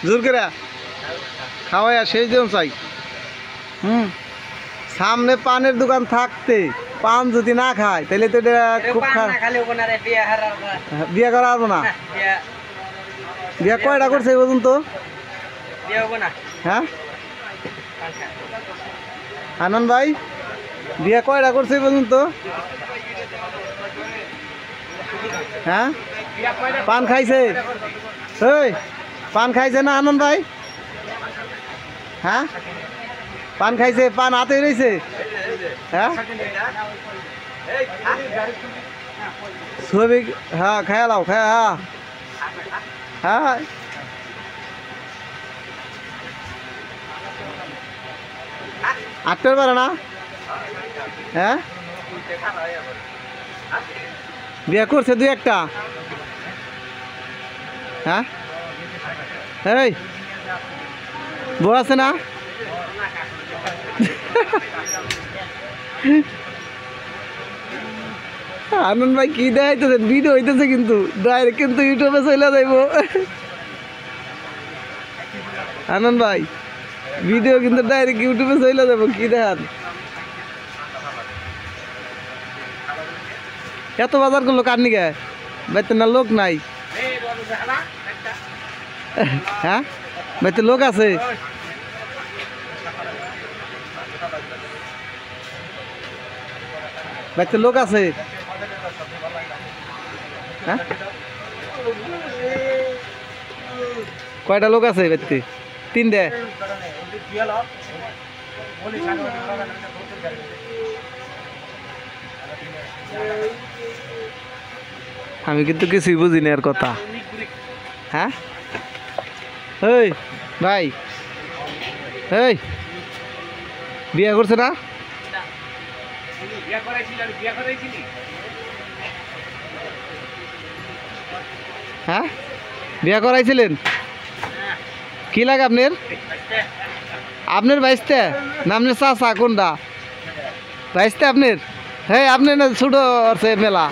জোর করে খাওয়াইয়া সেই জন চাই। সামনে পানের দোকান থাকতে পান যদি না খায় তাহলে তো এটা খুব বিয়ে করা আসবো না। বিয়ে কয়টা করছে এই পর্যন্ত? হ্যাঁ আনন্দ ভাই বিয়ে কয়টা করছে এই পর্যন্ত? হ্যাঁ পান খাইছে? এই পান খাইছে না আনন্দ ভাই? হ্যাঁ পান খাইছে? পান হাতে রয়েছে? হ্যাঁ ছবি হ্যাঁ খায়া লাও খায়া। হ্যাঁ হ্যাঁ আটটার পারে না? হ্যাঁ বিয়ে করছে দুই একটা? হ্যাঁ এই বউ আছে না? আনন্দ ভাই কি দেখাইতেছে? ভিডিও হইতেছে কিন্তু ডাইরেক্ট কিন্তু ইউটিউবে চলে যাইব। আনন্দ ভাই ভিডিও কিন্তু ডাইরেক্ট ইউটিউবে চলে যাবো। কি দেখান? এত বাজার করলো কার নিকে? বাইতে না লোক নাই? হ্যাঁ বাইতে লোক আছে? বাইতে লোক আছে? হ্যাঁ কয়টা লোক আছে বাইতে? তিনটে। আমি কিন্তু কিছুই বুঝি না এর কথা। হ্যাঁ এই ভাই এই বিয়ে করছে না? হ্যাঁ বিয়ে করাইছিলেন? কি লাগে আপনার? আপনার বাইশতে না আপনার চাচা? কোনটা বাইশতে আপনার? হ্যাঁ আপনি না ছোট আছে মেলা।